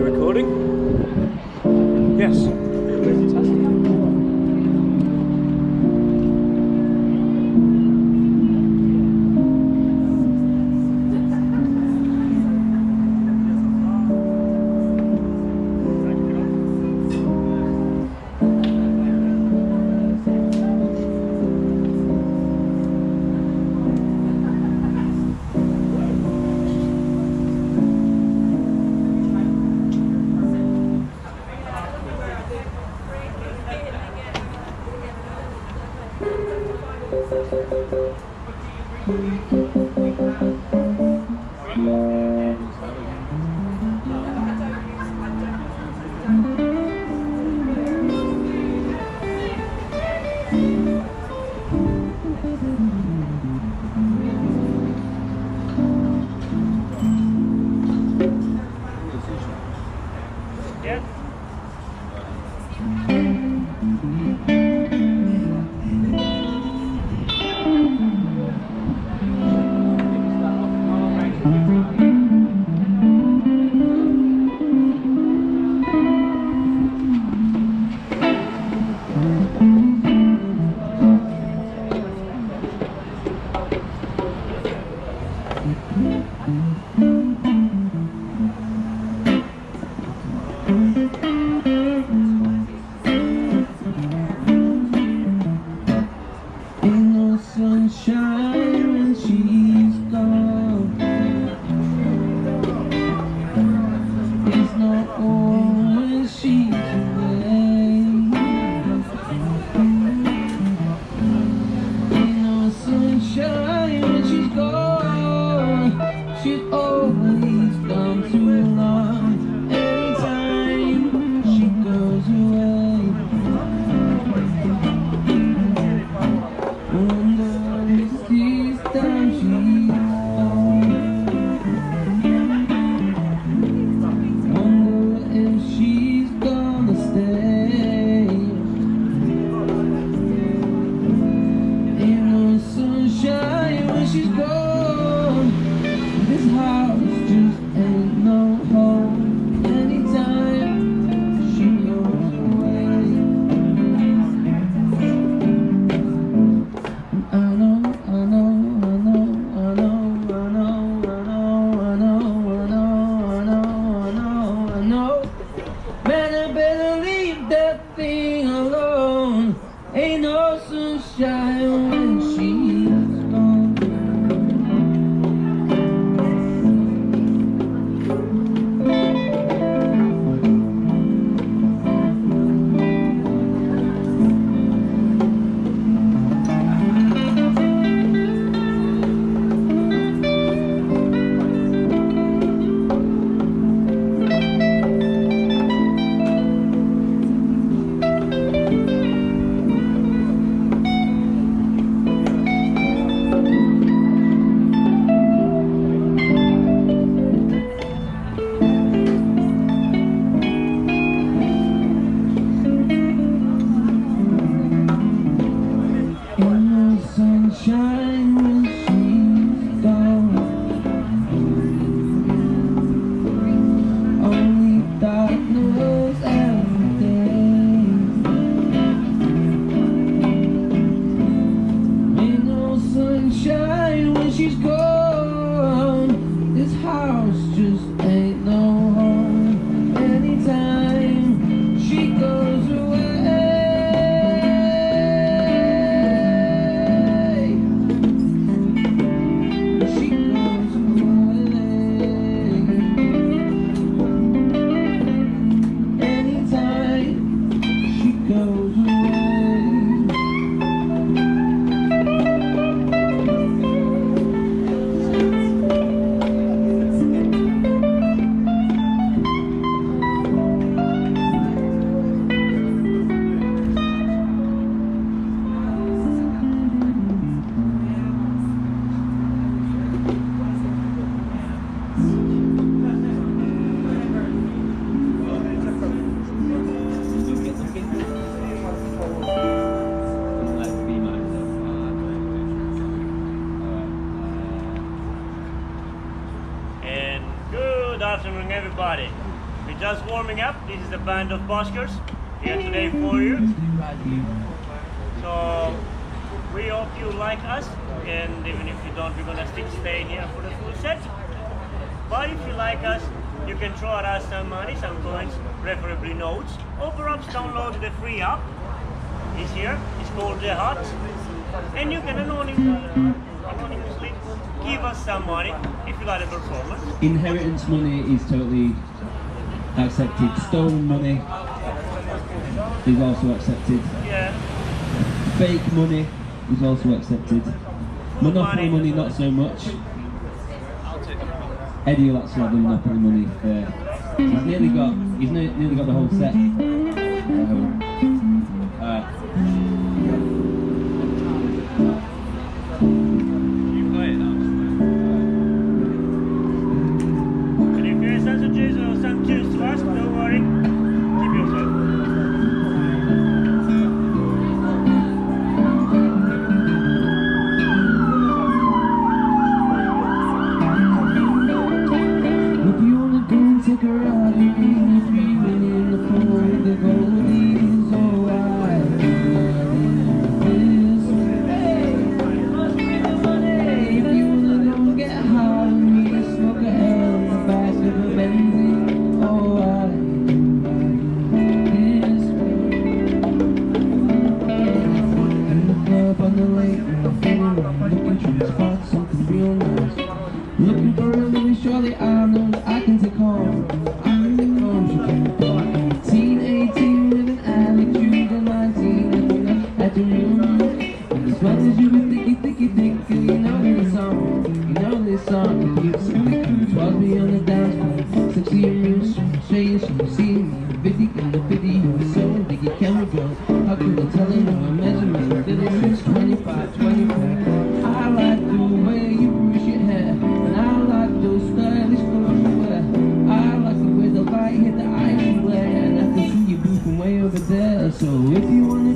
recording? Yes. We're just warming up. This is the band of Buskers here today for you. So we hope you like us, and even if you don't, we're gonna still stay here for the full set. But if you like us, you can throw at us some money, some coins, preferably notes, or perhaps download the free app. It's here. It's called The Hut, and you can anonymously give us some money if you like the performance. Inheritance money is totally accepted. Stolen money is also accepted. Yeah. Fake money is also accepted. Monopoly money, not so much. Eddie will actually have the Monopoly money there. He's nearly got the whole set. And if you're sensitive or some tunes to us, don't worry. Keep yourself. Take a ride, dreaming in the phone, the goldies, oh I this way. If you wanna go get high with me, smoke a L in the back of a Benzie, oh I this way. In the club on the lake, in the phone, looking for a spot, something real nice. Looking for a Louis, surely I know that I can take home. I can take home, she can apply. 18 with an attitude, and 19 at the room. And as long as you were thicky, you know this song. You know this song, it keeps me cool. 12 me on the dance floor, sexy and real, shade, she see me. 50 in the 50, you were so diggy, can we go? How could I tell her no measurement? Did it reach 25, 24? I like the way you brush your hair. I like those stylish clothes you wear. I like the way the light hit the eyes you wear. And I can see you from way over there. So if you wanna